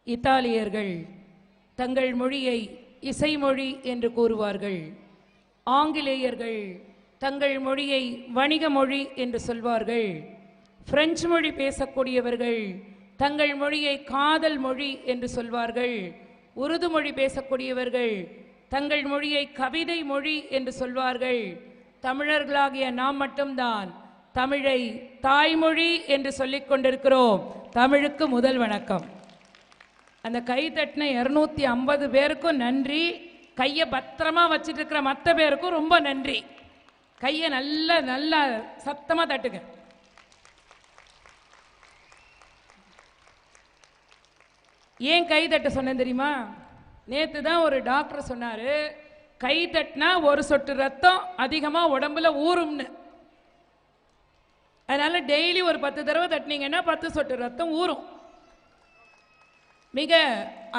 இத்தாலியர்கள் தங்கள் மொழியை இசைமொழி என்று கூறுவார்கள். ஆங்கிலேயர்கள் தங்கள் மொழியை வணிக மொழி என்று சொல்வார்கள். பிரெஞ்சு மொழி பேசக்கூடியவர்கள் தங்கள் மொழியை காதல் மொழி என்று சொல்வார்கள். உருது மொழி பேசக்கூடியவர்கள் தங்கள் மொழியை கவிதை மொழி என்று சொல்வார்கள். தமிழர்களாகிய நாம் மட்டும்தான் தமிழை தாய்மொழி என்று சொல்லிக் கொண்டிருக்கிறோம். தமிழுக்கு முதல் வணக்கம். அந்த கை தட்டின 250 பேருக்கும் நன்றி. கையை பத்திரமா வச்சுட்டு இருக்கிற மற்ற பேருக்கும் ரொம்ப நன்றி. கையை நல்லா நல்லா சத்தமா தட்டுங்க. ஏன் கை தட்ட சொன்னேன் தெரியுமா? நேற்று தான் ஒரு டாக்டர் சொன்னாரு, கை தட்டினா ஒரு சொட்டு ரத்தம் அதிகமா உடம்புல ஊறும்னு. அதனால டெய்லி ஒரு 10 தடவை தட்டினீங்கன்னா 10 சொட்டு ரத்தம் ஊறும். மிக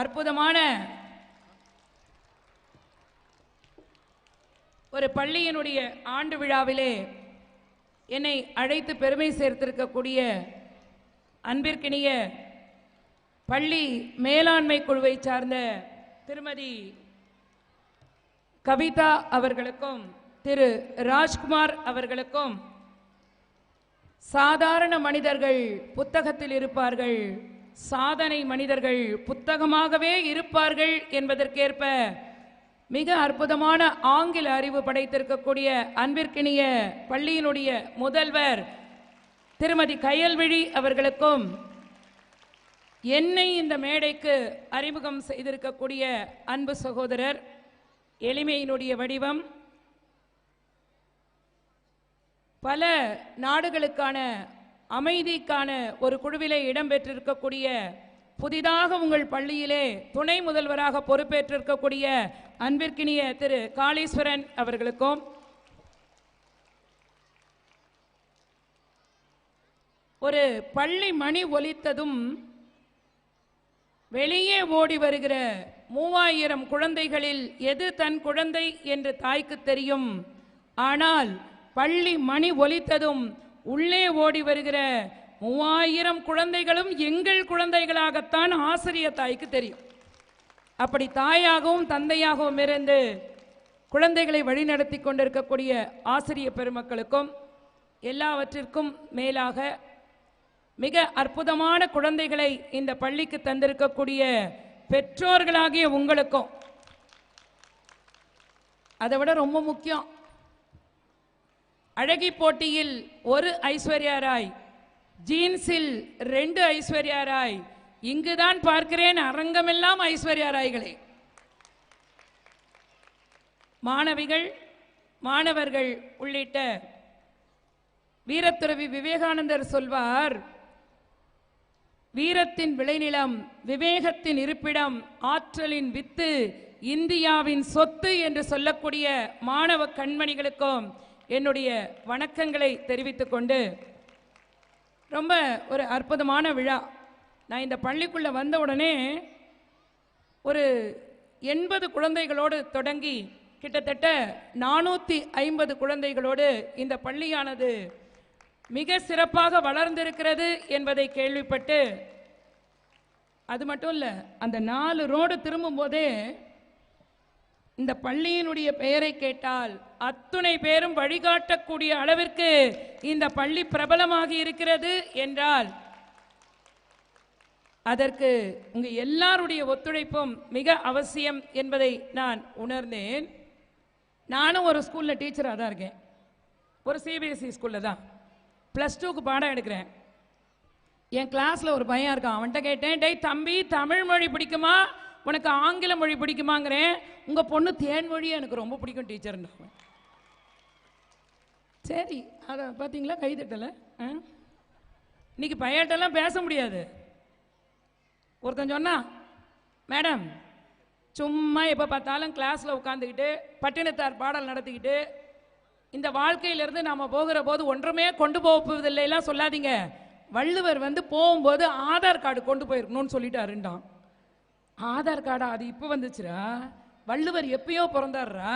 அற்புதமான ஒரு பள்ளியினுடைய ஆண்டு விழாவிலே என்னை அழைத்து பெருமை சேர்த்திருக்கக்கூடிய அன்பிற்கினிய பள்ளி மேலாண்மை குழுவை சார்ந்த திருமதி கவிதா அவர்களுக்கும் திரு ராஜ்குமார் அவர்களுக்கும், சாதாரண மனிதர்கள் புத்தகத்தில் இருப்பார்கள், சாதனை மனிதர்கள் புத்தகமாகவே இருப்பார்கள் என்பதற்கேற்ப மிக அற்புதமான ஆங்கில அறிவு படைத்திருக்கக்கூடிய அன்பிற்கினிய பள்ளியினுடைய முதல்வர் திருமதி கயல்விழி அவர்களுக்கும், என்னை இந்த மேடைக்கு அறிமுகம் செய்திருக்கக்கூடிய அன்பு சகோதரர், எளிமையினுடைய வடிவம், பல நாடுகளுக்கான அமைதிக்கான ஒரு குழுவிலே இடம்பெற்றிருக்கக்கூடிய, புதிதாக உங்கள் பள்ளியிலே துணை முதல்வராக பொறுப்பேற்றிருக்கக்கூடிய அன்பிற்கினிய திரு காளீஸ்வரன் அவர்களுக்கும், ஒரு பள்ளி மணி ஒலித்ததும் வெளியே ஓடி வருகிற 3000 குழந்தைகளில் எது தன் குழந்தை என்று தாய்க்கு தெரியும். ஆனால் பள்ளி மணி ஒலித்ததும் உள்ளே ஓடி வருகிற 3000 குழந்தைகளும் எங்கள் குழந்தைகளாகத்தான் ஆசிரியர் தாய்க்கு தெரியும். அப்படி தாயாகவும் தந்தையாகவும் இருந்து குழந்தைகளை வழிநடத்தி கொண்டிருக்கக்கூடிய ஆசிரியர் பெருமக்களுக்கும், எல்லாவற்றிற்கும் மேலாக மிக அற்புதமான குழந்தைகளை இந்த பள்ளிக்கு தந்திருக்கக்கூடிய பெற்றோர்களாகிய உங்களுக்கும், அதை விட ரொம்ப முக்கியம், அழகி போட்டியில் ஒரு ஐஸ்வர்யா ராய், ஜீன்ஸில் 2 ஐஸ்வர்யா ராய், இங்குதான் பார்க்கிறேன் அரங்கமெல்லாம் ஐஸ்வர்யா ராய்களே. மாணவிகள், மாணவர்கள் உள்ளிட்ட வீரத்துறவி விவேகானந்தர் சொல்வார், வீரத்தின் விளைநிலம், விவேகத்தின் இருப்பிடம், ஆற்றலின் வித்து, இந்தியாவின் சொத்து என்று சொல்லக்கூடிய மாணவ கண்மணிகளுக்கும் என்னுடைய வணக்கங்களை தெரிவித்துக் கொண்டு, ரொம்ப ஒரு அற்புதமான விழா. நான் இந்த பள்ளிக்குள்ளே வந்த உடனே ஒரு 80 குழந்தைகளோடு தொடங்கி கிட்டத்தட்ட 450 குழந்தைகளோடு இந்த பள்ளியானது மிக சிறப்பாக வளர்ந்திருக்கிறது என்பதை கேள்விப்பட்டு, அது மட்டும் இல்லை, அந்த 4 ரோடு திரும்பும் போதே இந்த பள்ளியினுடைய பெயரை கேட்டால் அத்துணை பேரும் வழிகாட்டக்கூடிய அளவிற்கு இந்த பள்ளி பிரபலமாகி இருக்கிறது என்றால் அதற்கு உங்க எல்லாருடைய ஒத்துழைப்பும் மிக அவசியம் என்பதை நான் உணர்ந்தேன். நானும் ஒரு ஸ்கூலில் டீச்சராக தான் இருக்கேன். ஒரு சிபிஎஸ்சி ஸ்கூலில் தான் +2க்கு பாடம் எடுக்கிறேன். என் கிளாஸில் ஒரு பையன் இருக்கான். அவன்கிட்ட கேட்டேன், டேய் தம்பி, தமிழ் மொழி பிடிக்குமா உனக்கு ஆங்கில மொழி பிடிக்குமாங்கிறேன். உங்கள் பொண்ணு தேன்மொழியை எனக்கு ரொம்ப பிடிக்கும் டீச்சர்னு. சரி, அதை பார்த்தீங்களா, கைதட்டலை. இன்னைக்கு பையன்ட்டெல்லாம் பேச முடியாது. ஒருத்தன் சொன்னா, மேடம் சும்மா எப்போ பார்த்தாலும் கிளாஸில் உட்காந்துக்கிட்டு பட்டினத்தார் பாடல் நடத்திக்கிட்டு இந்த வாழ்க்கையிலிருந்து நாம் போகிற போது ஒன்றுமே கொண்டு போவதில்லைலாம் சொல்லாதீங்க. வள்ளுவர் போகும்போது ஆதார் கார்டு கொண்டு போயிருக்கணும்னு சொல்லிட்டாருண்டான். ஆதார் கார்டா? அது இப்போ வந்துச்சுரா? வள்ளுவர் எப்பயோ பிறந்தார்ரா?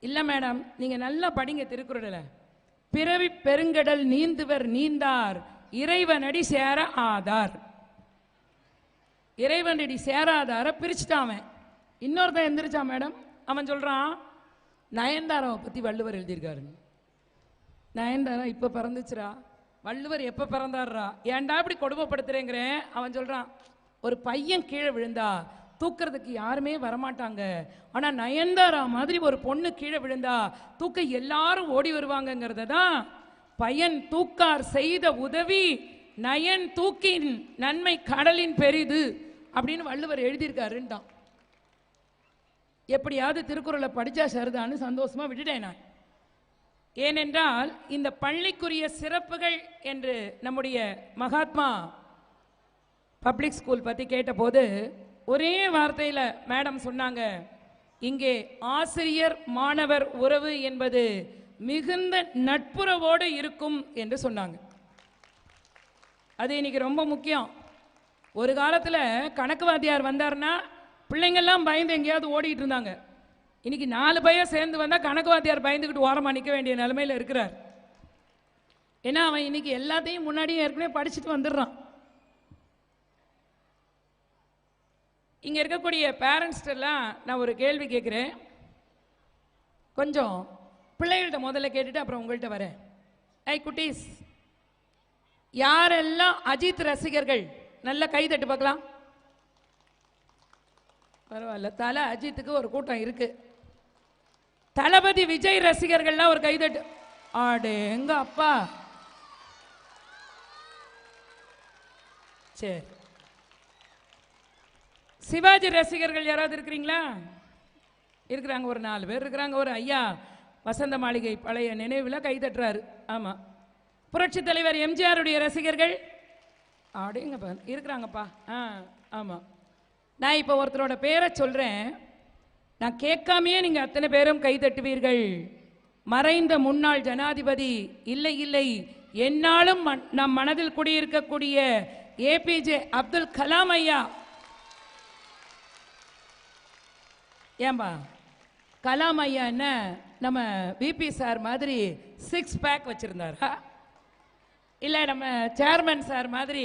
இல்லை மேடம், நீங்கள் நல்லா படிங்க திருக்குறளை. பிறவி பெருங்கடல் நீந்துவர் நீந்தார் இறைவனடி சேர ஆதார். இறைவனடி சேராதார பிரிச்சுட்டான் அவன். இன்னொருத்தன் எந்திரிச்சான் மேடம், அவன் சொல்கிறான் நயன்தாராவை பற்றி வள்ளுவர் எழுதியிருக்காருன்னு. நயன்தாரா இப்போ பிறந்துச்சுரா, வள்ளுவர் எப்போ பிறந்தாருரா, ஏன்டா இப்படி கொடுமைப்படுத்துறேங்கிறேன். அவன் சொல்கிறான் ஒரு பையன் கீழே விழுந்தா தூக்கிறதுக்கு யாருமே வரமாட்டாங்க, ஆனால் நயன்தாரா மாதிரி ஒரு பொண்ணு கீழே விழுந்தா தூக்க எல்லாரும் ஓடி வருவாங்கங்கிறத தான் பையன் தூக்கார் செய்த உதவி நயன் தூக்கின் நன்மை கடலின் பெரிது அப்படின்னு வள்ளுவர் எழுதியிருக்காருன்ட்டான். எப்படியாவது திருக்குறளை படித்தா சரிதான்னு சந்தோஷமாக விட்டுட்டேன் நான். ஏனென்றால் இந்த பள்ளிக்குரிய சிறப்புகள் என்று நம்முடைய மகாத்மா பப்ளிக் ஸ்கூல் பற்றி கேட்டபோது ஒரே வார்த்தையில் மேடம் சொன்னாங்க, இங்கே ஆசிரியர் மாணவர் உறவு என்பது மிகுந்த நட்புறவோடு இருக்கும் என்று சொன்னாங்க. அது இன்னைக்கு ரொம்ப முக்கியம். ஒரு காலத்தில் கணக்கு வாத்தியார் வந்தார்னா பிள்ளைங்கள்லாம் பயந்து எங்கேயாவது ஓடிட்டு இருந்தாங்க. இன்னைக்கு 4 பையன் சேர்ந்து வந்தால் கணக்கு வாத்தியார் பயந்துக்கிட்டு ஓரமாக நிற்க வேண்டிய நிலைமையில் இருக்கிறார். ஏன்னா அவன் இன்னைக்கு எல்லாத்தையும் முன்னாடியே ஏற்கனவே படிச்சுட்டு வந்துடுறான். இங்கே இருக்கக்கூடிய பேரண்ட்ஸ்டெல்லாம் நான் ஒரு கேள்வி கேட்குறேன், கொஞ்சம் பிள்ளைகள்கிட்ட முதல்ல கேட்டுட்டு அப்புறம் உங்கள்கிட்ட வரேன். ஐ குட்டீஸ், யாரெல்லாம் அஜித் ரசிகர்கள் நல்ல கை தட்டு பார்க்கலாம். பரவாயில்ல, தலை அஜித்துக்கு ஒரு கூட்டம் இருக்கு. தளபதி விஜய் ரசிகர்கள்லாம் ஒரு கைதட்டு. ஆடே எங்க அப்பா. சரி, சிவாஜி ரசிகர்கள் யாராவது இருக்கிறீங்களா? இருக்கிறாங்க, ஒரு 4 பேர் இருக்கிறாங்க. ஒரு ஐயா வசந்த மாளிகை பழைய நினைவில் கை தட்டுறாரு. ஆமாம். புரட்சி தலைவர் எம்ஜிஆருடைய ரசிகர்கள் அப்படிங்கப்பா இருக்கிறாங்கப்பா. ஆமாம். நான் இப்போ ஒருத்தரோட பேரை சொல்கிறேன், நான் கேட்காமையே நீங்கள் அத்தனை பேரும் கை தட்டுவீர்கள். மறைந்த முன்னாள் ஜனாதிபதி, இல்லை இல்லை என்னாலும் நம் மனதில் குடியிருக்கக்கூடிய ஏபிஜே அப்துல் கலாம் ஐயா. ஏன்பா கலாம் ஐயா என்ன நம்ம விபி சார் மாதிரி 6 பேக் வச்சிருந்தாரா? இல்லை நம்ம சேர்மன் சார் மாதிரி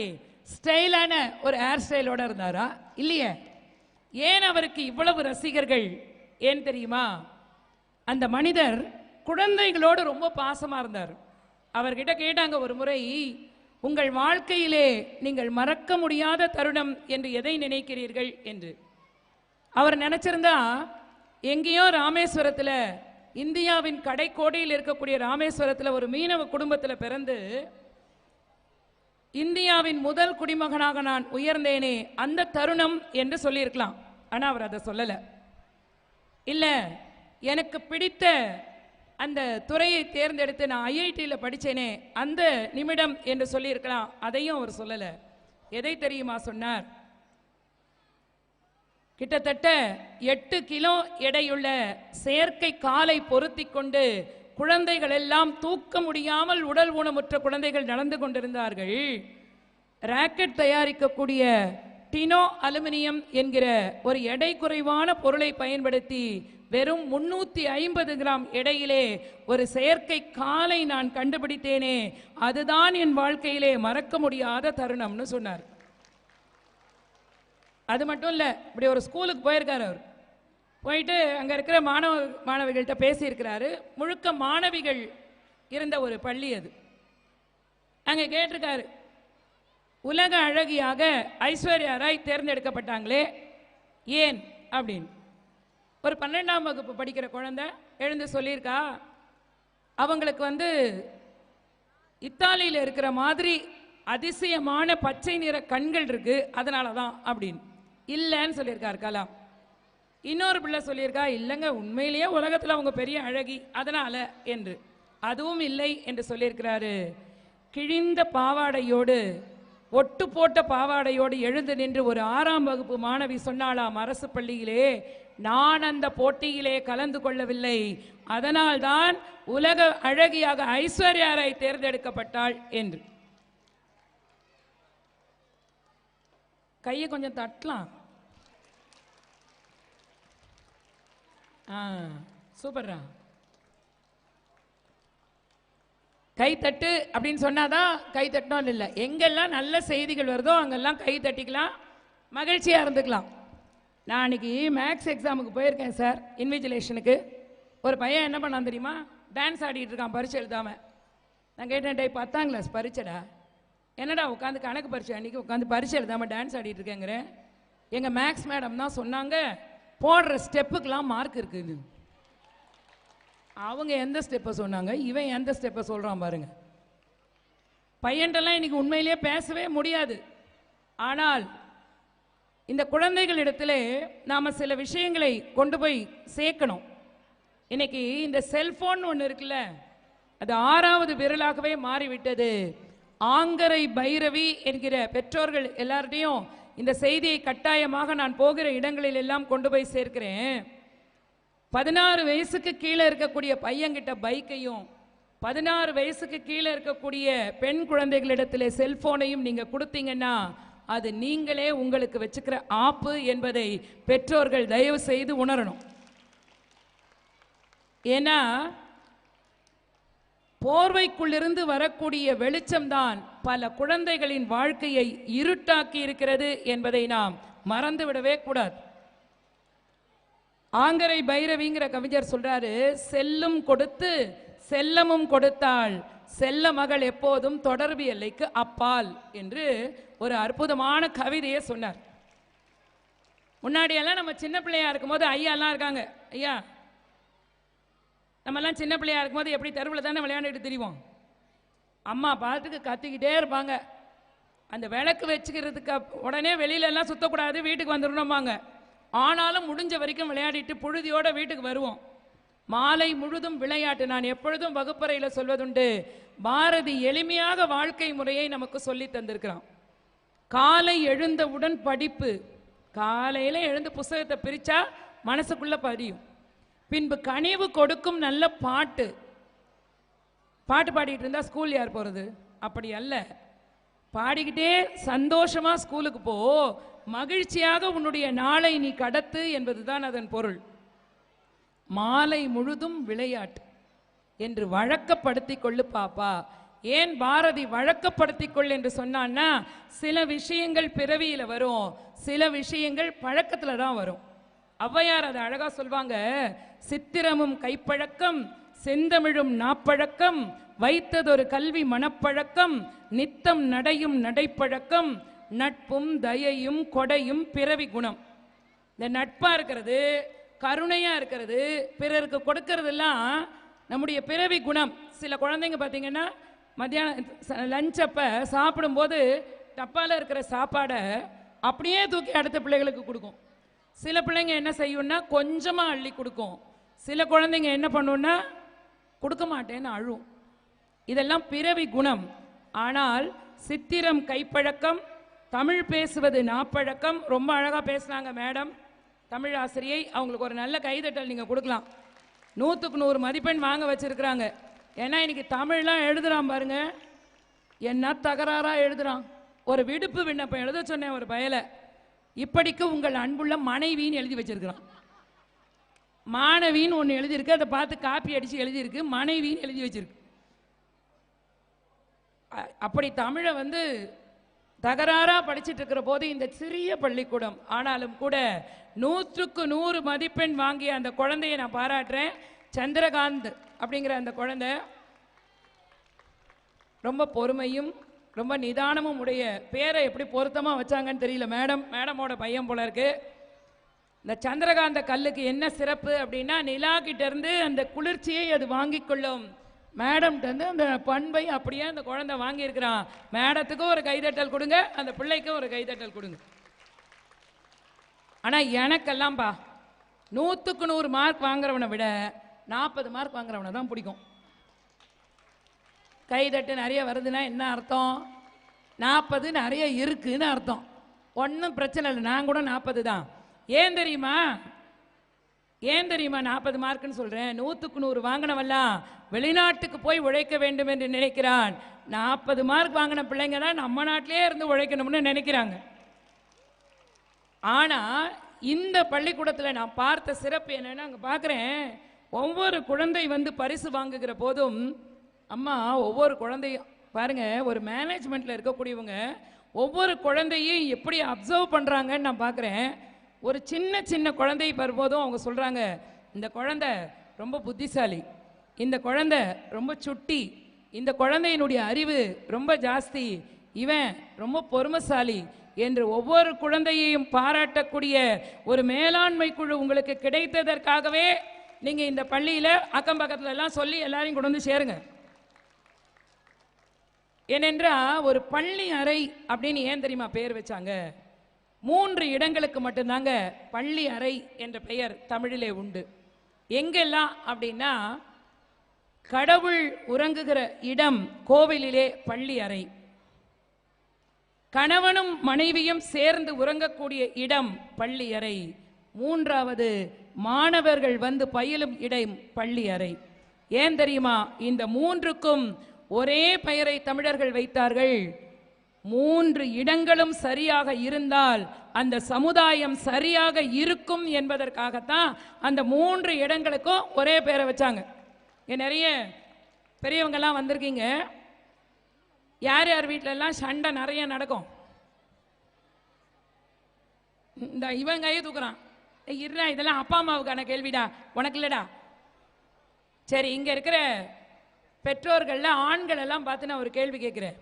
ஸ்டைலான ஒரு ஹேர் ஸ்டைலோட இருந்தாரா? இல்லையே. ஏன் அவருக்கு இவ்வளவு ரசிகர்கள்? ஏன் தெரியுமா? அந்த மனிதர் குழந்தைகளோடு ரொம்ப பாசமாக இருந்தார். அவர்கிட்ட கேட்டாங்க ஒரு முறை, உங்கள் வாழ்க்கையிலே நீங்கள் மறக்க முடியாத தருணம் என்று எதை நினைக்கிறீர்கள் என்று. அவர் நினைச்சிருந்தா எங்கேயோ ராமேஸ்வரத்தில், இந்தியாவின் கடைக்கோடியில் இருக்கக்கூடிய ராமேஸ்வரத்தில் ஒரு மீனவ குடும்பத்தில் பிறந்து இந்தியாவின் முதல் குடிமகனாக நான் உயர்ந்தேனே அந்த தருணம் என்று சொல்லியிருக்கலாம். ஆனால் அவர் அதை சொல்லலை. இல்லை, எனக்கு பிடித்த அந்த துறையை தேர்ந்தெடுத்து நான் ஐஐடியில் படித்தேனே அந்த நிமிடம் என்று சொல்லியிருக்கலாம். அதையும் அவர் சொல்லலை. எதை தெரியுமா சொன்னார்? கிட்டத்தட்ட 8 கிலோ எடையுள்ள செயற்கை காலை பொருத்தி கொண்டு குழந்தைகள் எல்லாம் தூக்க முடியாமல் உடல் ஊனமுற்ற குழந்தைகள் நடந்து கொண்டிருந்தார்கள். ராக்கெட் தயாரிக்கக்கூடிய டினோ அலுமினியம் என்கிற ஒரு எடை குறைவான பொருளை பயன்படுத்தி வெறும் 350 கிராம் எடையிலே ஒரு செயற்கை காலை நான் கண்டுபிடித்தேனே, அதுதான் என் வாழ்க்கையிலே மறக்க முடியாத தருணம்னு சொன்னார். அது மட்டும் இல்லை, இப்படி ஒரு ஸ்கூலுக்கு போயிருக்காரு. அவர் போயிட்டு அங்கே இருக்கிற மாணவிகள்கிட்ட பேசியிருக்கிறாரு. முழுக்க மாணவிகள் இருந்த ஒரு பள்ளி அது. அங்கே கேட்டிருக்காரு, உலக அழகியாக ஐஸ்வர்யா ராய் தேர்ந்தெடுக்கப்பட்டாங்களே ஏன் அப்படின்னு. ஒரு 12ஆம் வகுப்பு படிக்கிற குழந்தை எழுந்து சொல்லியிருக்கா, அவங்களுக்கு இத்தாலியில் இருக்கிற மாதிரி அதிசயமான பச்சை நிற கண்கள் இருக்கு, அதனால தான் அப்படின்னு. இல்லைன்னு சொல்லியிருக்கார் கலாம். இன்னொரு பிள்ளை சொல்லியிருக்கா, இல்லைங்க உண்மையிலேயே உலகத்தில் அவங்க பெரிய அழகி அதனால என்று. அதுவும் இல்லை என்று சொல்லியிருக்கிறாரு. கிழிந்த பாவாடையோடு, ஒட்டு போட்ட பாவாடையோடு எழுந்து நின்று ஒரு 6ஆம் வகுப்பு மாணவி சொன்னாலாம் அரசு பள்ளியிலே, நான் அந்த போட்டியிலே கலந்து கொள்ளவில்லை, அதனால்தான் உலக அழகியாக ஐஸ்வர்யா ராய் தேர்ந்தெடுக்கப்பட்டாள் என்று. கையை கொஞ்சம் தட்டலாம். சூப்பர்ரா. கை தட்டு அப்படின்னு சொன்னாதான் கை தட்டணும் இல்லை. எங்கெல்லாம் நல்ல செய்திகள் வருதோ அங்கெல்லாம் கை தட்டிக்கலாம். மகிழ்ச்சியாக இருந்துக்கலாம். நான் அன்றைக்கி மேக்ஸ் எக்ஸாமுக்கு போயிருக்கேன் சார், இன்விஜிலேஷனுக்கு. ஒரு பையன் என்ன பண்ணான் தெரியுமா? டான்ஸ் ஆடிட்டு இருக்கான் பரீட்சை எழுதாமல். நான் கேட்டேன், டே 10ஆம் கிளாஸ் பரீட்சைடா, என்னடா உட்காந்து கணக்கு பரீட்சை அன்றைக்கி உட்காந்து பரீட்சை எழுதாமல் டான்ஸ் ஆடிட்டு இருக்கேங்கிறேன். எங்கள் மேக்ஸ் மேடம் தான் சொன்னாங்க, போடுற ஸ்டெப்புக்கெலாம் மார்க் இருக்குது. அவங்க எந்த ஸ்டெப்பை சொன்னாங்க, இவன் எந்த ஸ்டெப்பை சொல்கிறான் பாருங்க. பையன்டெல்லாம் இன்னைக்கு உண்மையிலேயே பேசவே முடியாது. ஆனால் இந்த குழந்தைகளிடத்தில் நாம் சில விஷயங்களை கொண்டு போய் சேர்க்கணும். இன்னைக்கு இந்த செல்போன் ஒன்று இருக்குல்ல, அது 6வது விரலாகவே மாறிவிட்டது. ஆங்கரை பைரவி என்கிற பெற்றோர்கள் எல்லார்டையும் இந்த செய்தியை கட்டாயமாக நான் போகிற இடங்களில் எல்லாம் கொண்டு போய் சேர்க்கிறேன். 16 வயசுக்கு கீழே இருக்கக்கூடிய பையன்கிட்ட பைக்கையும் 16 வயசுக்கு கீழே இருக்கக்கூடிய பெண் குழந்தைகளிடத்தில் செல்போனையும் நீங்க கொடுத்தீங்கன்னா அது நீங்களே உங்களுக்கு வச்சுக்கிற ஆப்பு என்பதை பெற்றோர்கள் தயவு செய்து உணரணும். ஏன்னா போர்வைக்குள்ளிருந்து வரக்கூடிய வெளிச்சம்தான் பல குழந்தைகளின் வாழ்க்கையை இருட்டாக்கி இருக்கிறது என்பதை நாம் மறந்துவிடவே கூடாது. ஆங்கரை பைரவிங்கிற கவிஞர் சொல்றாரு, செல்லும் கொடுத்து செல்லமும் கொடுத்தாள், செல்ல மகள் எப்போதும் தொடர்பு எல்லைக்கு அப்பால் என்று ஒரு அற்புதமான கவிதையை சொன்னார். முன்னாடியெல்லாம் நம்ம சின்ன பிள்ளையா இருக்கும்போது ஐயாலாம் இருக்காங்க, ஐயா நம்மெல்லாம் சின்ன பிள்ளையா இருக்கும்போது எப்படி தெருவில் தானே விளையாண்டுட்டு திரிவோம். அம்மா பாட்டுக்கு கத்திக்கிட்டே இருப்பாங்க. அந்த விளக்கு வச்சுக்கிறதுக்கு உடனே வெளியிலெல்லாம் சுற்றக்கூடாது, வீட்டுக்கு வந்துடணும்பாங்க. ஆனாலும் முடிஞ்ச வரைக்கும் விளையாடிட்டு புழுதியோட வீட்டுக்கு வருவோம். மாலை முழுதும் விளையாட்டு. நான் எப்பொழுதும் வகுப்பறையில் சொல்வதுண்டு, பாரதி எளிமையாக வாழ்க்கை முறையை நமக்கு சொல்லி தந்திருக்கிறான். காலை எழுந்தவுடன் படிப்பு, காலையில் எழுந்து புத்தகத்தை பிரித்தா மனசுக்குள்ளே பதியும். பின்பு கனிவு கொடுக்கும் நல்ல பாட்டு. பாட்டு பாடிட்டு இருந்தால் ஸ்கூல் யார் போகிறது? அப்படி அல்ல, பாடிக்கிட்டே சந்தோஷமா ஸ்கூலுக்கு போ, மகிழ்ச்சியாக உன்னுடைய நாளை நீ கடத்து என்பதுதான் அதன் பொருள். மாலை முழுதும் விளையாட்டு என்று வழக்கப்படுத்தி கொள்ளு பாப்பா. ஏன் பாரதி வழக்கப்படுத்தி கொள் என்று சொன்னான்னா, சில விஷயங்கள் பிறவியில வரும், சில விஷயங்கள் பழக்கத்துல தான் வரும். ஔவையார் அதை அழகா சொல்வாங்க, சித்திரமும் கைப்பழக்கம், செந்தமிழும் நாப்பழக்கம், வைத்ததொரு கல்வி மனப்பழக்கம், நித்தம் நடையும் நடைப்பழக்கம், நட்பும் தயையும் கொடையும் பிறவி குணம். இந்த நட்பா இருக்கிறது, கருணையா இருக்கிறது, பிறருக்கு கொடுக்கறதெல்லாம் நம்முடைய பிறவி குணம். சில குழந்தைங்க பார்த்தீங்கன்னா மத்தியானம் லஞ்ச் அப்ப சாப்பிடும்போது டப்பால இருக்கிற சாப்பாடை அப்படியே தூக்கி அடுத்த பிள்ளைகளுக்கு கொடுக்கும். சில பிள்ளைங்க என்ன செய்யும்னா கொஞ்சமா அள்ளி கொடுக்கும். சில குழந்தைங்க என்ன பண்ணுன்னா கொடுக்க மாட்டேன்னு அழும். இதெல்லாம் பிறவி குணம். ஆனால் சித்திரம் கைப்பழக்கம், தமிழ் பேசுவது நாப்பழக்கம். ரொம்ப அழகா பேசுனாங்க மேடம், தமிழ் ஆசிரியை. அவங்களுக்கு ஒரு நல்ல கைதட்டல் நீங்க கொடுக்கலாம். 100க்கு 100 மதிப்பெண் வாங்க வச்சிருக்கிறாங்க. ஏன்னா இன்னைக்கு தமிழ்லாம் எழுதுறான் பாருங்க, என்ன தகராறா எழுதுறான். ஒரு விடுப்பு விண்ணப்பம் எழுத சொன்னேன் ஒரு பயலை, இப்படிக்கு உங்கள் அன்புள்ள மனைவின்னு எழுதி வச்சிருக்கிறான். மாணவின்னு ஒன்று எழுதியிருக்கு, அதை பார்த்து காப்பி அடித்து எழுதியிருக்கு, மனைவின்னு எழுதி வச்சிருக்கு. அப்படி தமிழை தகராறா படிச்சுட்டு இருக்கிற போது இந்த சிறிய பள்ளிக்கூடம், ஆனாலும் கூட 100க்கு 100 மதிப்பெண் வாங்கிய அந்த குழந்தையை நான் பாராட்டுறேன். சந்திரகாந்த் அப்படிங்கிற அந்த குழந்தை ரொம்ப பொறுமையும் ரொம்ப நிதானமும் உடைய, பேரை எப்படி பொருத்தமாக வச்சாங்கன்னு தெரியல, மேடமோட பையன் போல இருக்கு. இந்த சந்திரகாந்த கல்லுக்கு என்ன சிறப்பு அப்படின்னா, நிலா கிட்ட இருந்து அந்த குளிர்ச்சியை அது வாங்கி கொள்ளும். மேடம்கிட்ட அந்த பண்பை அப்படியே அந்த குழந்தை வாங்கியிருக்கிறான். மேடத்துக்கும் ஒரு கைதட்டல் கொடுங்க, அந்த பிள்ளைக்கும் ஒரு கைதட்டல் கொடுங்க. ஆனால் எனக்கெல்லாம்பா 100க்கு 100 மார்க் வாங்குறவனை விட 40 மார்க் வாங்குறவனை தான் பிடிக்கும். கைதட்டு நிறைய வருதுன்னா என்ன அர்த்தம்? 40 நிறைய இருக்குன்னு அர்த்தம். ஒன்றும் பிரச்சனை இல்லை, நான் கூட 40 தான். ஏன் தெரியுமா 40 மார்க்குன்னு சொல்கிறேன்? 100க்கு 100 வாங்கினவெல்லாம் வெளிநாட்டுக்கு போய் உழைக்க வேண்டும் என்று நினைக்கிறான். 40 மார்க் வாங்கின பிள்ளைங்க தான் நம்ம நாட்டிலே இருந்து உழைக்கணும்னு நினைக்கிறாங்க. ஆனால் இந்த பள்ளிக்கூடத்தில் நான் பார்த்த சிறப்பு என்னன்னா, அங்கே பார்க்குறேன் ஒவ்வொரு குழந்தை பரிசு வாங்குகிற போதும், அம்மா ஒவ்வொரு குழந்தையும் பாருங்க, ஒரு மேனேஜ்மெண்ட்டில் இருக்கக்கூடியவங்க ஒவ்வொரு குழந்தையும் எப்படி அப்சர்வ் பண்ணுறாங்கன்னு நான் பார்க்குறேன். ஒரு சின்ன சின்ன குழந்தை வரும்போதும் அவங்க சொல்கிறாங்க, இந்த குழந்தை ரொம்ப புத்திசாலி, இந்த குழந்தை ரொம்ப சுட்டி, இந்த குழந்தையினுடைய அறிவு ரொம்ப ஜாஸ்தி, இவன் ரொம்ப பொறுமைசாலி என்று ஒவ்வொரு குழந்தையையும் பாராட்டக்கூடிய ஒரு மேலாண்மை குழு உங்களுக்கு கிடைத்ததற்காகவே நீங்கள் இந்த பள்ளியில் அக்கம் பக்கத்துல எல்லாம் சொல்லி எல்லாரையும் கொண்டு வந்து சேருங்க. ஏனென்றால் ஒரு பள்ளி அறை அப்படின்னு ஏன் தெரியுமா பெயர் வச்சாங்க? 3 இடங்களுக்கு மட்டும்தாங்க பள்ளி அறை என்ற பெயர் தமிழிலே உண்டு. எங்கெல்லாம் அப்படின்னா, கடவுள் உறங்குகிற இடம் கோவிலிலே பள்ளி அறை, கணவனும் மனைவியும் சேர்ந்து உறங்கக்கூடிய இடம் பள்ளி அறை, 3வது மாணவர்கள் வந்து பயிலும் இடம் பள்ளி அறை. ஏன் தெரியுமா? இந்த 3க்கும் ஒரே பெயரை தமிழர்கள் வைத்தார்கள். 3 இடங்களும் சரியாக இருந்தால் அந்த சமுதாயம் சரியாக இருக்கும் என்பதற்காகத்தான் அந்த 3 இடங்களுக்கும் ஒரே பெயரை வச்சாங்க. நிறைய பெரியவங்கெல்லாம் வந்திருக்கீங்க. யார் யார் வீட்டிலெல்லாம் சண்டை நிறைய நடக்கும்? இந்த இவன் கையை தூக்குறான், இருடா இதெல்லாம் அப்பா அம்மாவுக்கான கேள்விடா, உனக்கு இல்லடா. சரி, இங்கே இருக்கிற பெற்றோர்கள்ல ஆண்கள் எல்லாம் பார்த்து நான் ஒரு கேள்வி கேட்குறேன்.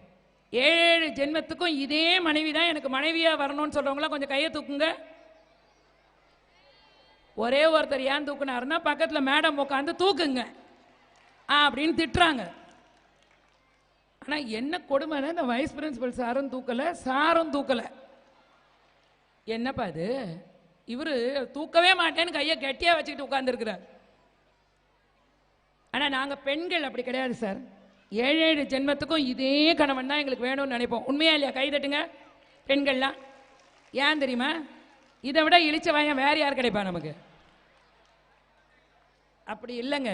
7 ஜென்மத்துக்கும் இதே மனைவி தான் எனக்கு மனைவியாக வரணும்னு சொல்கிறவங்களாம் கொஞ்சம் கையை தூக்குங்க. ஒரே ஒருத்தர் ஏன் தூக்குனாருன்னா, பக்கத்தில் மேடம் உட்காந்து தூக்குங்க அப்படின்னு திட்டுறாங்க. ஆனால் என்ன கொடுமைன்னா, இந்த வைஸ் பிரின்சிபல் சாரும் தூக்கலை, சாரும் தூக்கலை. என்னப்பா இது? இவர் தூக்கவே மாட்டேன்னு கையை கெட்டியாக வச்சுக்கிட்டு உட்காந்துருக்கிறார். ஆனால் நாங்கள் பெண்கள் அப்படி கிடையாது சார். 7 ஜென்மத்துக்கும் இதே கணவன் தான் எங்களுக்கு வேணும்னு நினைப்போம். உண்மையா இல்லையா? கை தட்டுங்க பெண்கள்லாம். ஏன் தெரியுமா? இதை விட இழிச்ச வாயம் வேற யார் கிடைப்பா நமக்கு? அப்படி இல்லைங்க.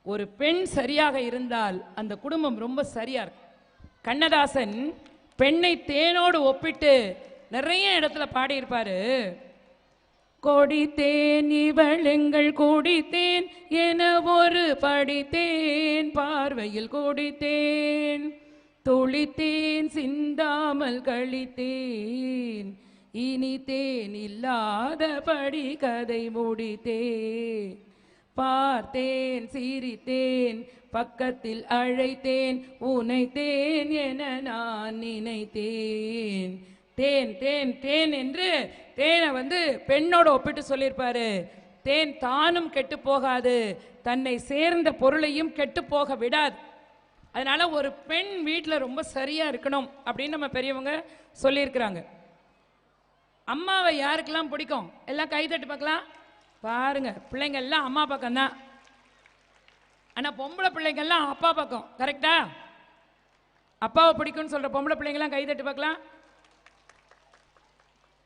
ஒரு பெண் சரியாக இருந்தால் அந்த குடும்பம் ரொம்ப சரியா இருக்கும். கண்ணதாசன் பெண்ணை தேனோடு ஒப்பிட்டு நிறைய இடத்துல பாடியிருப்பாரு. கொடித்தேன் இவள் எங்கள் கொடித்தேன் என ஒரு படித்தேன், பார்வையில் கொடித்தேன் துளித்தேன் சிந்தாமல் கழித்தேன், இனி தேன் இல்லாத படி கதை முடித்தேன், பார்த்தேன் சிரித்தேன் பக்கத்தில் அழைத்தேன் உனைத்தேன் என நான் நினைத்தேன். தேன் தேன் தேன் என்று தேனை வந்து பெண்ணோட ஒப்பிட்டு சொல்லியிருப்பாரு. தேன் தானும் கெட்டு போகாது, தன்னை சேர்ந்த பொருளையும் கெட்டு போக விடாது. அதனால ஒரு பெண் வீட்டில் ரொம்ப சரியா இருக்கணும் அப்படின்னு நம்ம பெரியவங்க சொல்லியிருக்கிறாங்க. அம்மாவை யாருக்கெல்லாம் பிடிக்கும்? எல்லாம் கைதட்டு பார்க்கலாம். பாருங்க, பிள்ளைங்க எல்லாம் அம்மா பக்கம் தான். ஆனால் பொம்பளை பிள்ளைங்கள்லாம் அப்பா பக்கம். கரெக்டா? அப்பாவை பிடிக்கும்னு சொல்ற பொம்பளை பிள்ளைங்கெல்லாம் கைதட்டு பார்க்கலாம்.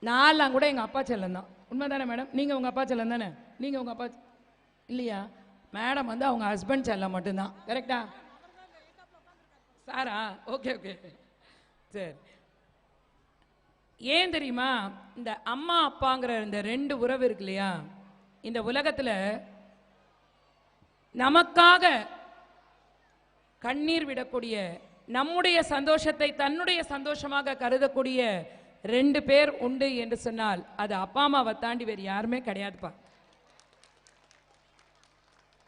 நான்லாம் கூட எங்கள் அப்பா செல்லம் தான். உண்மை தானே மேடம்? நீங்கள் உங்கள் அப்பா செல்லம் தானே? நீங்கள் உங்கள் அப்பா இல்லையா? மேடம் வந்து அவங்க ஹஸ்பண்ட் செல்லம் மட்டும்தான். கரெக்டா சாரா? ஓகே ஓகே சரி. ஏன் தெரியுமா? இந்த அம்மா அப்பாங்கிற இந்த 2 உறவு இருக்கு இல்லையா, இந்த உலகத்தில் நமக்காக கண்ணீர் விடக்கூடிய, நம்முடைய சந்தோஷத்தை தன்னுடைய சந்தோஷமாக கருதக்கூடிய 2 பேர் உண்டு என்று சொன்னால் அது அப்பா அம்மாவை தாண்டி வேறு யாருமே கிடையாதுப்பா.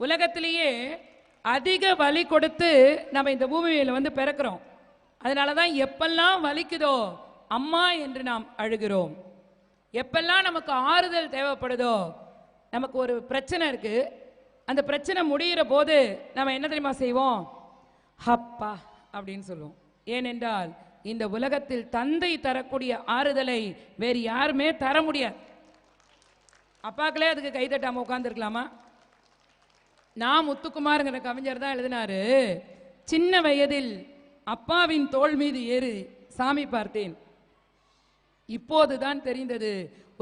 உலகத்திலேயே அதிக வலி கொடுத்து நம்ம இந்த பூமியில வந்து பிறக்கிறோம். அதனால தான் எப்பெல்லாம் வலிக்குதோ அம்மா என்று நாம் அழுகிறோம். எப்பெல்லாம் நமக்கு ஆறுதல் தேவைப்படுதோ, நமக்கு ஒரு பிரச்சனை இருக்கு, அந்த பிரச்சனை முடிகிற போது நம்ம என்ன தெரியுமா செய்வோம்? அப்பா அப்படின்னு சொல்லுவோம். ஏனென்றால் இந்த உலகத்தில் தந்தை தரக்கூடிய ஆறுதலை வேறு யாருமே தர முடியாது. அப்பாக்களே அதுக்கு கைதட்டாம உட்கார்ந்துருக்கலாமா? நான் முத்துக்குமாருங்கிற கவிஞர் தான் எழுதினாரு, சின்ன வயதில் அப்பாவின் தோள் மீது ஏறி சாமி பார்த்தேன், இப்போதுதான் தெரிந்தது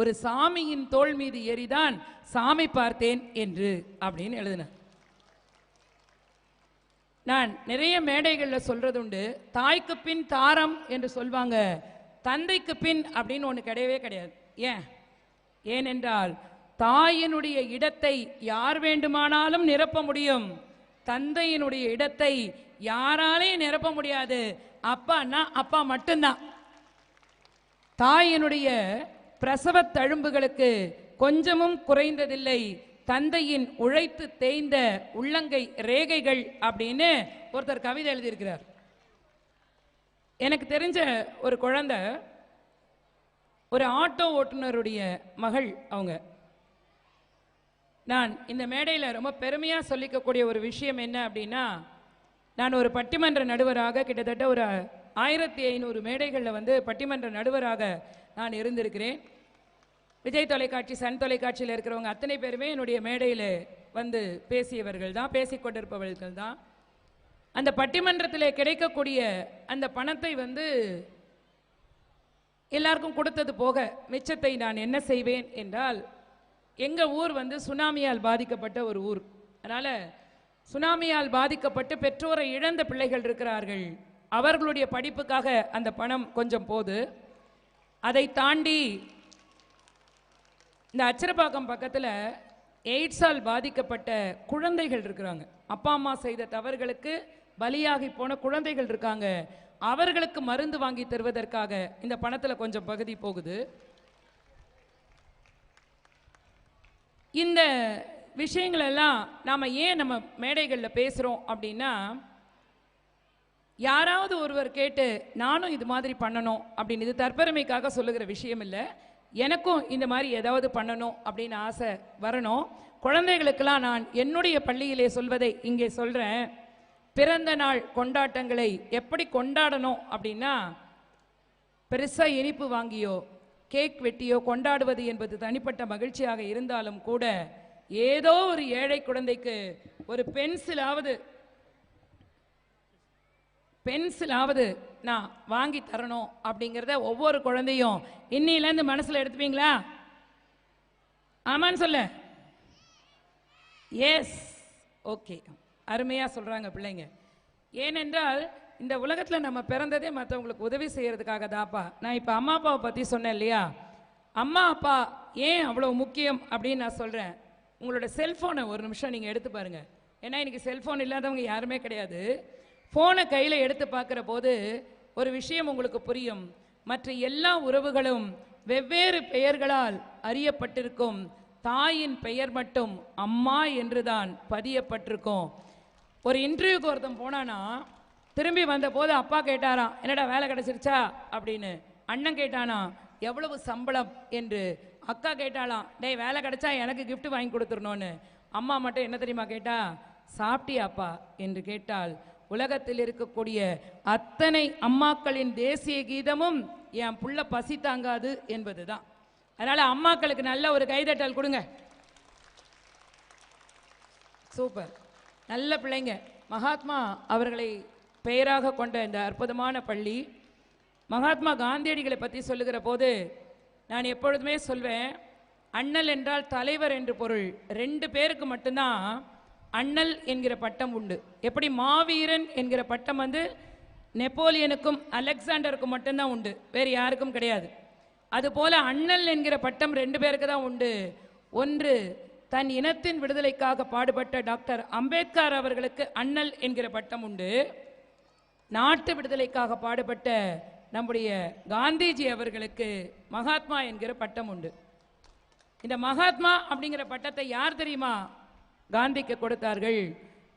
ஒரு சாமியின் தோள் மீது ஏறிதான் சாமி பார்த்தேன் என்று அப்படின்னு எழுதினார். நான் நிறைய மேடைகளில் சொல்றது உண்டு, தாய்க்கு பின் தாரம் என்று சொல்வாங்க, தந்தைக்கு பின் அப்படின்னு ஒன்று கிடையவே கிடையாது. ஏனென்றால் தாயினுடைய இடத்தை யார் வேண்டுமானாலும் நிரப்ப முடியும், தந்தையினுடைய இடத்தை யாராலையும் நிரப்ப முடியாது. அப்பான்னா அப்பா மட்டும்தான். தாயினுடைய பிரசவ தழும்புகளுக்கு கொஞ்சமும் குறைந்ததில்லை தந்தையின் உழைத்து தேய்ந்த உள்ளங்கை ரேகைகள் அப்படின்னு ஒருத்தர் கவிதை எழுதியிருக்கிறார். எனக்கு தெரிஞ்ச ஒரு குழந்தை, ஒரு ஆட்டோ ஓட்டுநருடைய மகள். அவங்க நான் இந்த மேடையில் ரொம்ப பெருமையாக சொல்லிக்கக்கூடிய ஒரு விஷயம் என்ன அப்படின்னா, நான் ஒரு பட்டிமன்ற நடுவராக கிட்டத்தட்ட ஒரு 1500 மேடைகளில் பட்டிமன்ற நடுவராக நான் இருந்திருக்கிறேன். விஜய் தொலைக்காட்சி, சன் தொலைக்காட்சியில் இருக்கிறவங்க அத்தனை பேருமே என்னுடைய மேடையில் பேசியவர்கள் தான், பேசிக்கொண்டிருப்பவர்கள் தான். அந்த பட்டிமன்றத்தில் கிடைக்கக்கூடிய அந்த பணத்தை எல்லாருக்கும் கொடுத்தது போக மிச்சத்தை நான் என்ன செய்வேன் என்றால், எங்கள் ஊர் சுனாமியால் பாதிக்கப்பட்ட ஒரு ஊர். அதனால் சுனாமியால் பாதிக்கப்பட்டு பெற்றோரை இழந்த பிள்ளைகள் இருக்கிறார்கள். அவர்களுடைய படிப்புக்காக அந்த பணம் கொஞ்சம் போது. அதை தாண்டி இந்த அச்சரப்பாக்கம் பக்கத்தில் எய்ட்ஸால் பாதிக்கப்பட்ட குழந்தைகள் இருக்கிறாங்க. அப்பா அம்மா செய்த தவறுகளுக்கு பலியாகி போன குழந்தைகள் இருக்காங்க. அவர்களுக்கு மருந்து வாங்கி தருவதற்காக இந்த பணத்தில் கொஞ்சம் பகுதி போகுது. இந்த விஷயங்களெல்லாம் நாம் ஏன் நம்ம மேடைகளில் பேசுகிறோம் அப்படின்னா, யாராவது ஒருவர் கேட்டு நானும் இது மாதிரி பண்ணணும் அப்படின்னு, இது தற்பெருமைக்காக சொல்லுகிற விஷயம் இல்லை, எனக்கும் இந்த மாதிரி ஏதாவது பண்ணணும் அப்படின்னு ஆசை வரணும். குழந்தைகளுக்கெல்லாம் நான் என்னுடைய பள்ளியிலே சொல்வதை இங்கே சொல்கிறேன். பிறந்த நாள் கொண்டாட்டங்களை எப்படி கொண்டாடணும் அப்படின்னா, பெருசாக இனிப்பு வாங்கியோ கேக் வெட்டியோ கொண்டாடுவது என்பது தனிப்பட்ட மகிழ்ச்சியாக இருந்தாலும் கூட, ஏதோ ஒரு ஏழை குழந்தைக்கு ஒரு பென்சிலாவது நான் வாங்கி தரணும் அப்படிங்கிறத ஒவ்வொரு குழந்தையும் இன்னிலேருந்து மனசில் எடுத்துப்பீங்களா? ஆமான்னு சொல்ல. எஸ், ஓகே, அருமையாக சொல்கிறாங்க பிள்ளைங்க. ஏனென்றால் இந்த உலகத்தில் நம்ம பிறந்ததே மற்றவங்களுக்கு உதவி செய்கிறதுக்காக தாப்பா. நான் இப்போ அம்மா அப்பாவை பற்றி சொன்னேன் இல்லையா? அம்மா அப்பா ஏன் அவ்வளோ முக்கியம் அப்படின்னு நான் சொல்கிறேன். உங்களோட செல்ஃபோனை ஒரு நிமிஷம் நீங்கள் எடுத்து பாருங்கள். ஏன்னா இன்றைக்கி செல்ஃபோன் இல்லாதவங்க யாருமே கிடையாது. ஃபோனை கையில் எடுத்து பார்க்குற போது ஒரு விஷயம் உங்களுக்கு புரியும். மற்ற எல்லா உறவுகளும் வெவ்வேறு பெயர்களால் அறியப்பட்டிருக்கும், தாயின் பெயர் மட்டும் அம்மா என்றுதான் பதியப்பட்டிருக்கும். ஒரு இன்டர்வியூக்கு ஒருத்தன் போனானா, திரும்பி வந்த போது அப்பா கேட்டாராம், என்னடா வேலை கிடைச்சிருச்சா அப்படின்னு. அண்ணன் கேட்டானா, எவ்வளவு சம்பளம் என்று. அக்கா கேட்டாலாம், டேய் வேலை கிடைச்சா எனக்கு கிஃப்ட் வாங்கி கொடுத்துடணும்னு. அம்மா மட்டும் என்ன தெரியுமா கேட்டா, சாப்பிட்டியாப்பா என்று கேட்டால், உலகத்தில் இருக்கக்கூடிய அத்தனை அம்மாக்களின் தேசிய கீதமும் என் புள்ள பசி தாங்காது என்பதுதான். அதனால அம்மாக்களுக்கு நல்ல ஒரு கைதட்டல் கொடுங்க. சூப்பர், நல்ல பிள்ளைங்க. மகாத்மா அவர்களை பெயராக கொண்ட இந்த அற்புதமான பள்ளி. மகாத்மா காந்தியடிகளை பற்றி சொல்லுகிற போது நான் எப்பொழுதுமே சொல்வேன், அண்ணல் என்றால் தலைவர் என்று பொருள். 2 பேருக்கு மட்டும்தான் அண்ணல் என்கிற பட்டம் உண்டு. எப்படி மாவீரன் என்கிற பட்டம் நெப்போலியனுக்கும் அலெக்சாண்டருக்கும் மட்டும்தான் உண்டு, வேறு யாருக்கும் கிடையாது. அதுபோல அண்ணல் என்கிற பட்டம் 2 பேருக்கு தான் உண்டு. ஒன்று, தன் இனத்தின் விடுதலைக்காக பாடுபட்ட டாக்டர் அம்பேத்கர் அவர்களுக்கு அண்ணல் என்கிற பட்டம் உண்டு. நாட்டு விடுதலைக்காக பாடுபட்ட நம்முடைய காந்திஜி அவர்களுக்கு மகாத்மா என்கிற பட்டம் உண்டு. இந்த மகாத்மா அப்படிங்கிற பட்டத்தை யார் தெரியுமா காந்திக்கு கொடுத்தார்கள்?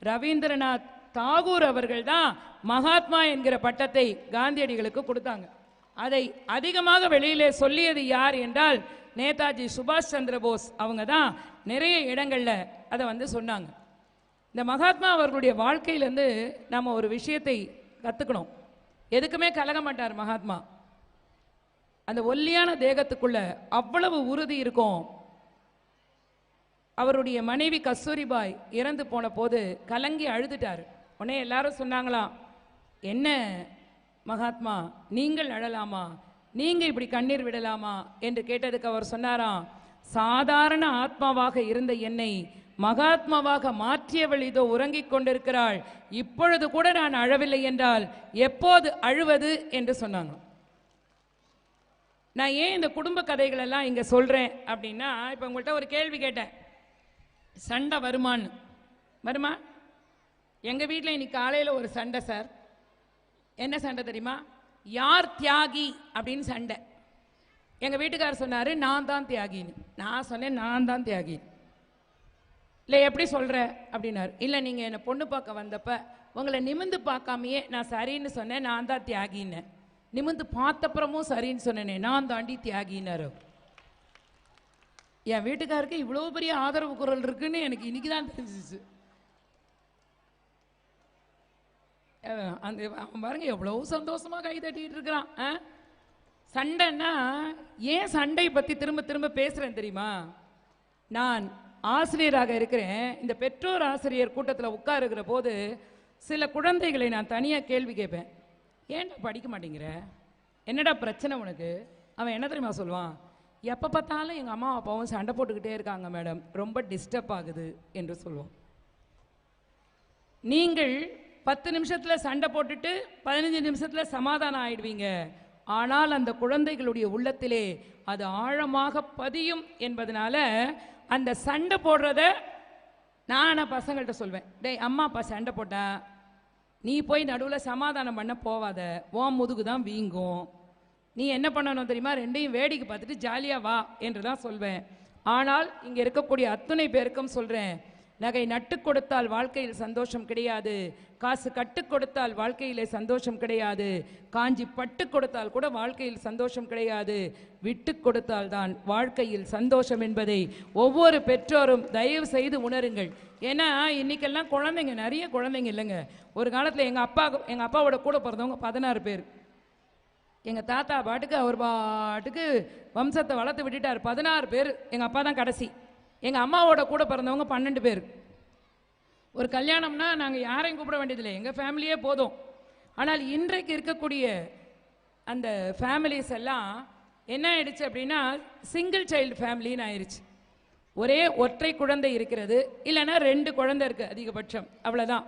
ரவீந்திரநாத் தாகூர் அவர்கள் தான் மகாத்மா என்கிற பட்டத்தை காந்தியடிகளுக்கு கொடுத்தாங்க. அதை அதிகமாக வெளியிலே சொல்லியது யார் என்றால் நேதாஜி சுபாஷ் சந்திர போஸ். அவங்க தான் நிறைய இடங்கள்ல அதை சொன்னாங்க. இந்த மகாத்மா அவர்களுடைய வாழ்க்கையிலேருந்து நம்ம ஒரு விஷயத்தை கற்றுக்கணும். எதுக்குமே கலக மாட்டார் மகாத்மா. அந்த ஒல்லியான தேகத்துக்குள்ள அவ்வளவு உறுதி இருக்கும். அவருடைய மனைவி கஸ்தூரிபாய் இறந்து போன போது கலங்கி அழுதுட்டார். உடனே எல்லாரும் சொன்னாங்களாம், என்ன மகாத்மா நீங்கள் அழலாமா, நீங்க இப்படி கண்ணீர் விடலாமா என்று கேட்டதுக்கு அவர் சொன்னாராம், சாதாரண ஆத்மாவாக இருந்த என்னை மகாத்மாவாக மாற்றியவள் இதோ உறங்கிக் கொண்டிருக்கிறாள், இப்பொழுது கூட நான் அழவில்லை என்றால் எப்போது அழுவது என்று சொன்னாங்க. நான் ஏன் இந்த குடும்ப கதைகள் எல்லாம் இங்க சொல்றேன் அப்படின்னா, இப்ப உங்கள்கிட்ட ஒரு கேள்வி கேட்டேன், சண்டை வருமான்னு. வருமா? எங்க வீட்டில் இன்னைக்கு காலையில் ஒரு சண்டை. சார் என்ன சண்டை தெரியுமா? யார் தியாகி அப்படின்னு சண்டை. எங்கள் வீட்டுக்காரர் சொன்னார் நான் தான் தியாகின்னு. நான் சொன்னேன் நான் தான் தியாகி. இல்லை எப்படி சொல்கிற அப்படின்னாரு. இல்லை நீங்கள் என்னை பொண்ணு பார்க்க வந்தப்ப உங்களை நிமிந்து பார்க்காமையே நான் சரின்னு சொன்னேன், நான் தான் தியாகின்னு. நிமிந்து பார்த்தப்புறமும் சரின்னு சொன்னேனே, நான் தாண்டி தியாகின்னாரு. என் வீட்டுக்காருக்கு இவ்வளோ பெரிய ஆதரவு குரல் இருக்குன்னு எனக்கு இன்னைக்கு தான் தெரிஞ்சிச்சு. அந்த அவன் பாருங்க எவ்வளோ சந்தோஷமாக கை தட்டிட்டு இருக்கிறான். சண்டைன்னா ஏன் சண்டை பற்றி திரும்ப திரும்ப பேசுகிறேன் தெரியுமா? நான் ஆசிரியராக இருக்கிறேன். இந்த பெற்றோர் ஆசிரியர் கூட்டத்தில் உட்காருகிற போது சில குழந்தைகளை நான் தனியாக கேள்வி கேட்பேன். ஏன்டா படிக்க மாட்டேங்கிற, என்னடா பிரச்சனை உனக்கு? அவன் என்ன தெரியுமா சொல்லுவான்? எப்போ பார்த்தாலும் எங்கள் அம்மா அப்பாவும் சண்டை போட்டுக்கிட்டே இருக்காங்க மேடம், ரொம்ப டிஸ்டர்ப் ஆகுது என்று சொல்லுவோம். நீங்கள் 10 நிமிஷத்தில் சண்டை போட்டுட்டு 15 நிமிஷத்தில் சமாதானம் ஆயிடுவீங்க. ஆனால் அந்த குழந்தைகளுடைய உள்ளத்திலே அது ஆழமாக பதியும் என்பதனால அந்த சண்டை போடுறத நான் பசங்கள்கிட்ட சொல்வேன். டேய் அம்மா அப்பா சண்டை போட்டா நீ போய் நடுவில் சமாதானம் பண்ண போவாத, உன் முதுகு தான் வீங்கும். நீ என்ன பண்ணணும் தெரியுமா? ரெண்டையும் வேடிக்கை பார்த்துட்டு ஜாலியாக வா என்று தான் சொல்வேன். ஆனால் இங்கே இருக்கக்கூடிய அத்தனை பேருக்கும் சொல்கிறேன், நகை நட்டு கொடுத்தால் வாழ்க்கையில் சந்தோஷம் கிடையாது, காசு கட்டு கொடுத்தால் வாழ்க்கையிலே சந்தோஷம் கிடையாது, காஞ்சி பட்டு கொடுத்தால் கூட வாழ்க்கையில் சந்தோஷம் கிடையாது, விட்டு கொடுத்தால் தான் வாழ்க்கையில் சந்தோஷம் என்பதை ஒவ்வொரு பெற்றோரும் தயவு செய்து உணருங்கள். ஏன்னா இன்னைக்கெல்லாம் குழந்தைங்க, நிறைய குழந்தைங்க இல்லைங்க. ஒரு காலத்தில் எங்கள் அப்பாவோட கூட பிறந்தவங்க 16 பேர். எங்கள் தாத்தா பாட்டுக்கு அவர் பாட்டுக்கு வம்சத்தை வளர்த்து விட்டுட்டார். 16 பேர். எங்கள் அப்பா தான் கடைசி. எங்கள் அம்மாவோட கூட பிறந்தவங்க 12 பேர். ஒரு கல்யாணம்னா நாங்கள் யாரையும் கூப்பிட வேண்டியதில்லை, எங்கள் ஃபேமிலியே போதும். ஆனால் இன்றைக்கு இருக்கக்கூடிய அந்த ஃபேமிலிஸ் எல்லாம் என்ன ஆயிடுச்சு அப்படின்னா சிங்கிள் சைல்டு ஃபேமிலின்னு ஆயிடுச்சு. ஒரே ஒற்றை குழந்தை இருக்கிறது, இல்லைன்னா 2 குழந்தை இருக்குது அதிகபட்சம், அவ்வளோதான்.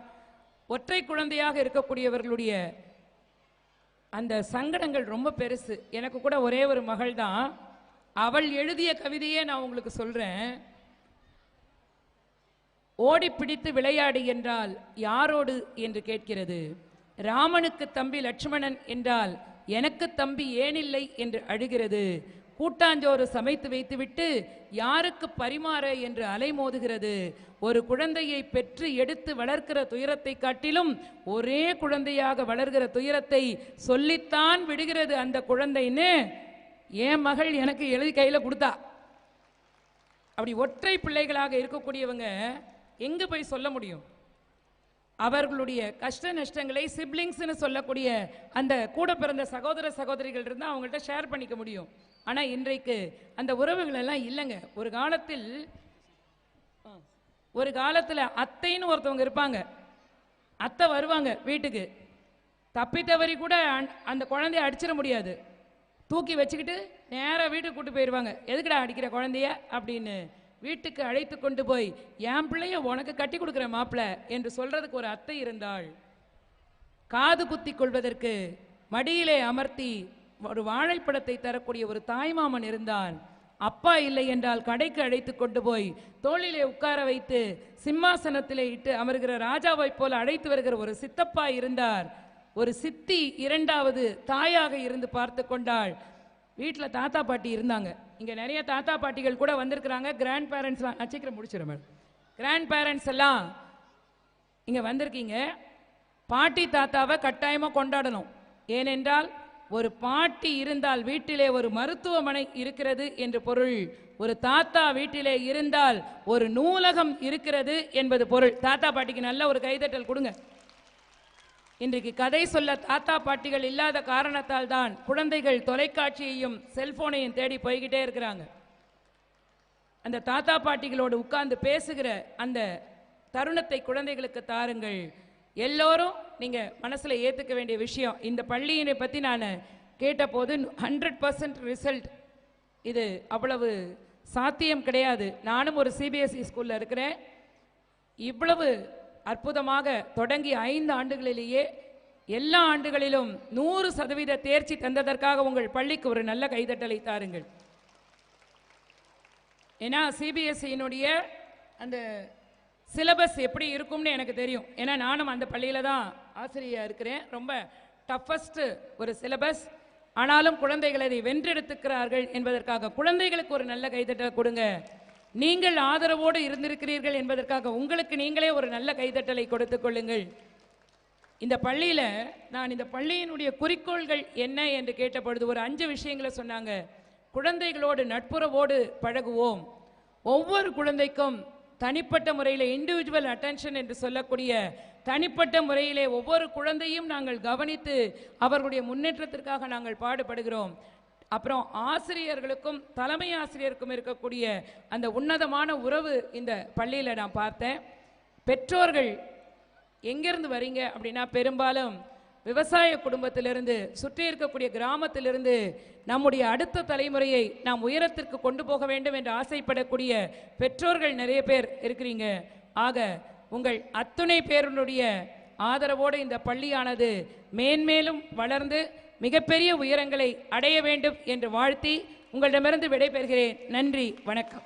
ஒற்றை குழந்தையாக இருக்கக்கூடியவர்களுடைய அந்த சங்கடங்கள் ரொம்ப பெருசு. எனக்கு கூட ஒரே ஒரு மகள் தான். அவள் எழுதிய கவிதையே நான் உங்களுக்கு சொல்கிறேன். ஓடி பிடித்து விளையாடு என்றால் யாரோடு என்று கேட்கிறது, ராமனுக்கு தம்பி லட்சுமணன் என்றால் எனக்கு தம்பி ஏனில்லை என்று அழுகிறது, கூட்டாஞ்சோறு சமைத்து வைத்துவிட்டு யாருக்கு பரிமாற என்று அலைமோதுகிறது, ஒரு குழந்தையை பெற்று எடுத்து வளர்க்கிற துயரத்தை காட்டிலும் ஒரே குழந்தையாக வளர்கிற துயரத்தை சொல்லித்தான் விடுகிறது அந்த குழந்தைன்னு என் மகள் எனக்கு எழுதி கையில் கொடுத்தா. அப்படி ஒற்றை பிள்ளைகளாக இருக்கக்கூடியவங்க எங்கே போய் சொல்ல முடியும்? அவர்களுடைய கஷ்ட நஷ்டங்களை சிப்ளிங்ஸ்னு சொல்லக்கூடிய அந்த கூட பிறந்த சகோதர சகோதரிகள் இருந்தால் அவங்கள்ட்ட ஷேர் பண்ணிக்க முடியும். ஆனால் இன்றைக்கு அந்த உறவுகள் எல்லாம் இல்லைங்க. ஒரு காலத்தில் அத்தைன்னு ஒருத்தவங்க இருப்பாங்க. அத்தை வருவாங்க வீட்டுக்கு, தப்பி தவறி கூட அந்த குழந்தைய அடிச்சிட முடியாது, தூக்கி வச்சுக்கிட்டு நேராக வீட்டுக்கு கூட்டு போயிடுவாங்க. எதுக்குடா அடிக்கிற குழந்தைய அப்படின்னு வீட்டுக்கு அழைத்து கொண்டு போய் என் பிள்ளைய உனக்கு கட்டி கொடுக்குற மாப்பிள்ள என்று சொல்றதுக்கு ஒரு அத்தை இருந்தாள். காது குத்தி கொள்வதற்கு மடியிலே அமர்த்தி ஒரு வாழைப்பழத்தை தரக்கூடிய ஒரு தாய்மாமன் இருந்தான். அப்பா இல்லை என்றால் கடைக்கு அழைத்து கொண்டு போய் தோளிலே உட்கார வைத்து சிம்மாசனத்திலே இட்டு அமர்கிற ராஜாவை போல அழைத்து வருகிற ஒரு சித்தப்பா இருந்தார். ஒரு சித்தி 2வது தாயாக இருந்து பார்த்து கொண்டாள். வீட்டில் தாத்தா பாட்டி இருந்தாங்க. இங்கே நிறைய தாத்தா பாட்டிகள் கூட வந்திருக்கிறாங்க. கிராண்ட் பேரண்ட்ஸ்லாம் சீக்கிரம் முடிச்சிடும் மேடம். கிராண்ட் பேரண்ட்ஸ் எல்லாம் இங்கே வந்திருக்கீங்க. பாட்டி தாத்தாவை கட்டாயமாக கொண்டாடணும். ஏனென்றால் ஒரு பாட்டி இருந்தால் வீட்டிலே ஒரு மருத்துவமனை இருக்கிறது என்று பொருள். ஒரு தாத்தா வீட்டிலே இருந்தால் ஒரு நூலகம் இருக்கிறது என்பது பொருள். தாத்தா பாட்டிக்கு நல்ல ஒரு கைதட்டல் கொடுங்க. இன்றைக்கு கதை சொல்ல தாத்தா பாட்டிகள் இல்லாத காரணத்தால் தான் குழந்தைகள் தொலைக்காட்சியையும் செல்போனையும் தேடி போய்கிட்டே இருக்கிறாங்க. அந்த தாத்தா பாட்டிகளோடு உட்கார்ந்து பேசுகிற அந்த தருணத்தை குழந்தைகளுக்கு தாருங்கள். எல்லோரும் நீங்கள் மனசில் ஏற்றுக்க வேண்டிய விஷயம், இந்த பள்ளியினை பற்றி நான் கேட்டபோது 100% ரிசல்ட் இது அவ்வளவு சாத்தியம் கிடையாது. நானும் ஒரு சிபிஎஸ்இ ஸ்கூலில் இருக்கிறேன். இவ்வளவு அற்புதமாக தொடங்கி 5 ஆண்டுகளிலேயே எல்லா ஆண்டுகளிலும் 100% தேர்ச்சி தந்ததற்காக உங்கள் பள்ளிக்கு ஒரு நல்ல கைதட்டலை தாருங்கள். ஏன்னா சிபிஎஸ்இனுடைய அந்த சிலபஸ் எப்படி இருக்கும்னு எனக்கு தெரியும். ஏன்னா நானும் அந்த பள்ளியில் தான் ஆசிரியராக இருக்கிறேன். ரொம்ப டஃபஸ்ட்டு ஒரு சிலபஸ். ஆனாலும் குழந்தைகள் அதை வென்றெடுத்துக்கிறார்கள் என்பதற்காக குழந்தைகளுக்கு ஒரு நல்ல கைதட்டல் கொடுங்க. நீங்கள் ஆதரவோடு இருந்திருக்கிறீர்கள் என்பதற்காக உங்களுக்கு நீங்களே ஒரு நல்ல கைதட்டலை கொடுத்துக் கொள்ளுங்கள். இந்த பள்ளியில் நான் இந்த பள்ளியினுடைய குறிக்கோள்கள் என்ன என்று கேட்டபொழுது ஒரு 5 விஷயங்களை சொன்னாங்க. குழந்தைகளோடு நட்புறவோடு பழகுவோம். ஒவ்வொரு குழந்தைக்கும் தனிப்பட்ட முறையில் இண்டிவிஜுவல் அட்டென்ஷன் என்று சொல்லக்கூடிய தனிப்பட்ட முறையிலே ஒவ்வொரு குழந்தையும் நாங்கள் கவனித்து அவர்களுடைய முன்னேற்றத்திற்காக நாங்கள் பாடுபடுகிறோம். அப்புறம் ஆசிரியர்களுக்கும் தலைமை ஆசிரியருக்கும் இருக்கக்கூடிய அந்த உன்னதமான உறவு இந்த பள்ளியில் நான் பார்த்தேன். பெற்றோர்கள் எங்கேருந்து வரீங்க அப்படின்னா பெரும்பாலும் விவசாய குடும்பத்திலிருந்து சுற்றி இருக்கக்கூடிய கிராமத்திலிருந்து நம்முடைய அடுத்த தலைமுறையை நாம் உயரத்திற்கு கொண்டு போக வேண்டும் என்று ஆசைப்படக்கூடிய பெற்றோர்கள் நிறைய பேர் இருக்கிறீங்க. ஆக உங்கள் அத்துணை பேருடைய ஆதரவோடு இந்த பள்ளியானது மேன்மேலும் வளர்ந்து மிகப்பெரிய உயரங்களை அடைய வேண்டும் என்று வாழ்த்தி உங்களிடமிருந்து விடைபெறுகிறேன். நன்றி, வணக்கம்.